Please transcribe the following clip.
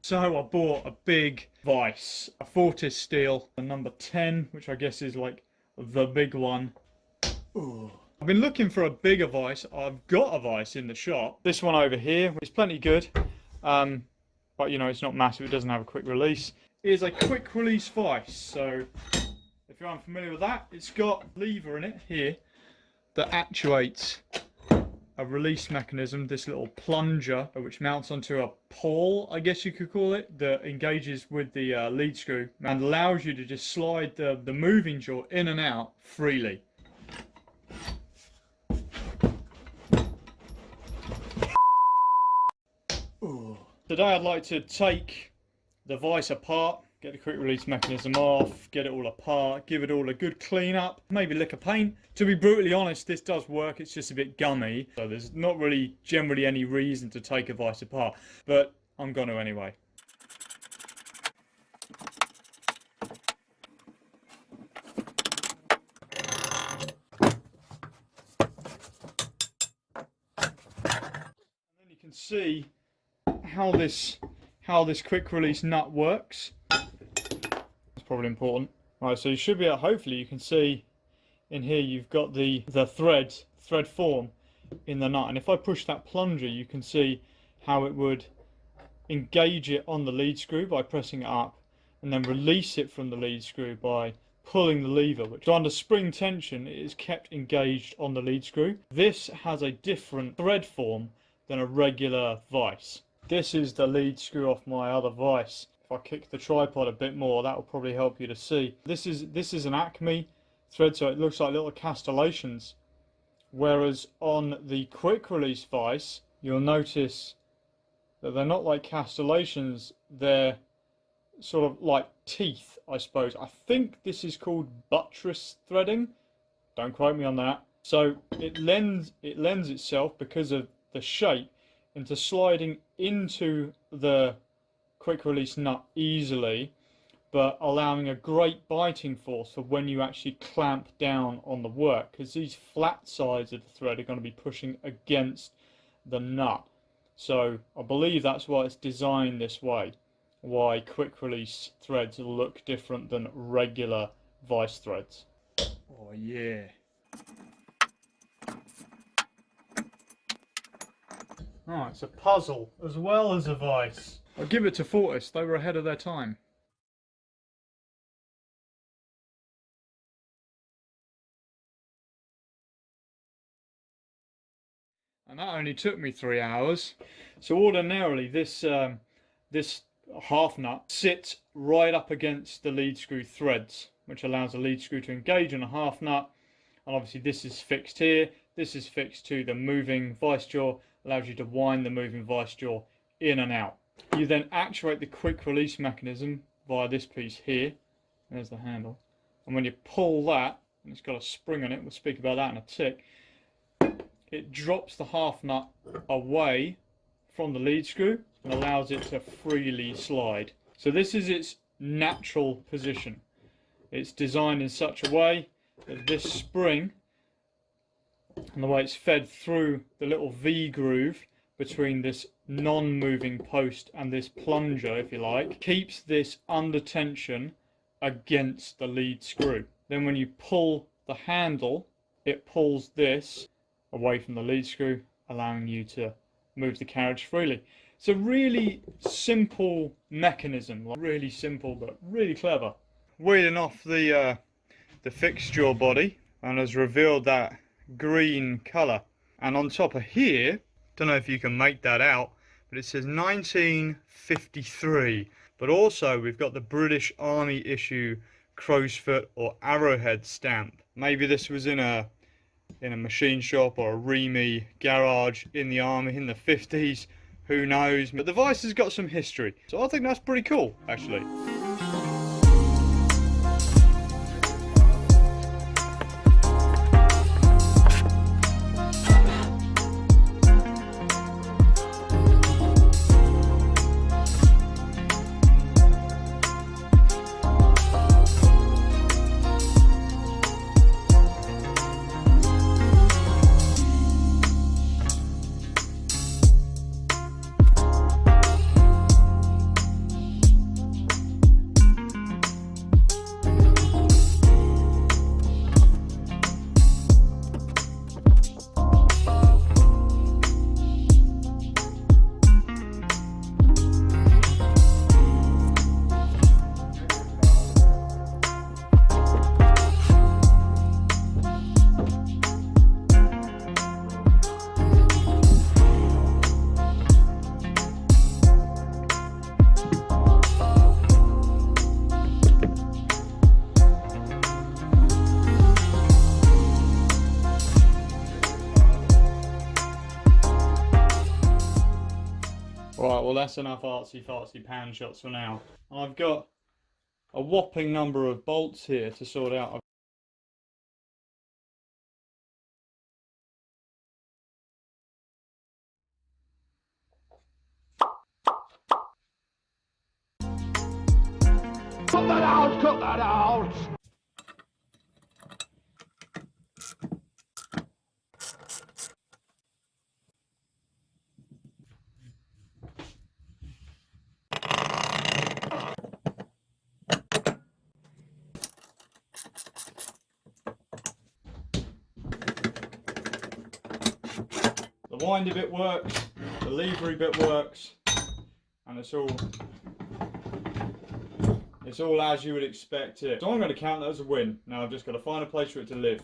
So I bought a big vise, a Fortis steel, the number 10, which I guess is like the big one. Ooh. I've been looking for a bigger vise. I've got a vise in the shop. This one over here is plenty good, but you know, it's not massive. It doesn't have a quick release. It is a quick release vise. So if you're unfamiliar with that, it's got a lever in it here that actuates a release mechanism, this little plunger, which mounts onto a pawl, I guess you could call it, that engages with the lead screw and allows you to just slide the moving jaw in and out freely. Ooh. Today I'd like to take the vise apart, get the quick release mechanism off, get it all apart, give it all a good clean up, maybe lick a paint. To be brutally honest, this does work, it's just a bit gummy, so there's not really generally any reason to take a vise apart, but I'm going to anyway. And then you can see how this quick release nut works. It's probably important. Right, so you should be able, hopefully you can see in here you've got the thread form in the nut, and if I push that plunger you can see how it would engage it on the lead screw by pressing it up and then release it from the lead screw by pulling the lever, which under spring tension it is kept engaged on the lead screw. This has a different thread form than a regular vise. This is the lead screw off my other vise. If I kick the tripod a bit more, that will probably help you to see. This is an Acme thread, so it looks like little castellations. Whereas on the quick release vise, you'll notice that they're not like castellations, they're sort of like teeth, I suppose. I think this is called buttress threading. Don't quote me on that. So it lends itself, because of the shape, into sliding into the quick release nut easily, but allowing a great biting force for when you actually clamp down on the work, because these flat sides of the thread are going to be pushing against the nut. So I believe that's why it's designed this way, why quick release threads look different than regular vice threads. Oh yeah. Oh, it's a puzzle as well as a vice. I'll give it to Fortis, they were ahead of their time. And that only took me 3 hours. So ordinarily this half nut sits right up against the lead screw threads, which allows the lead screw to engage on a half nut. And obviously this is fixed here. This is fixed to the moving vice jaw, allows you to wind the moving vice jaw in and out. You then actuate the quick release mechanism via this piece here. There's the handle. And when you pull that, and it's got a spring on it, we'll speak about that in a tick, it drops the half nut away from the lead screw and allows it to freely slide. So this is its natural position. It's designed in such a way that this spring, and the way it's fed through the little V groove between this non-moving post and this plunger, if you like, keeps this under tension against the lead screw. Then when you pull the handle, it pulls this away from the lead screw, allowing you to move the carriage freely. It's a really simple mechanism, like really simple but really clever. Wheeling off the fixed jaw body, and has revealed that green colour. And on top of here, don't know if you can make that out, but it says 1953. But also we've got the British Army issue crow's foot or arrowhead stamp. Maybe this was in a machine shop or a Remy garage in the army in the 50s, who knows, but the vice has got some history, so I think that's pretty cool actually. Right, well that's enough artsy fartsy pan shots for now. I've got a whopping number of bolts here to sort out. Cut that out! Cut that out! The windy bit works, the levery bit works, and it's all as you would expect it. So I'm going to count that as a win. Now I've just got to find a place for it to live.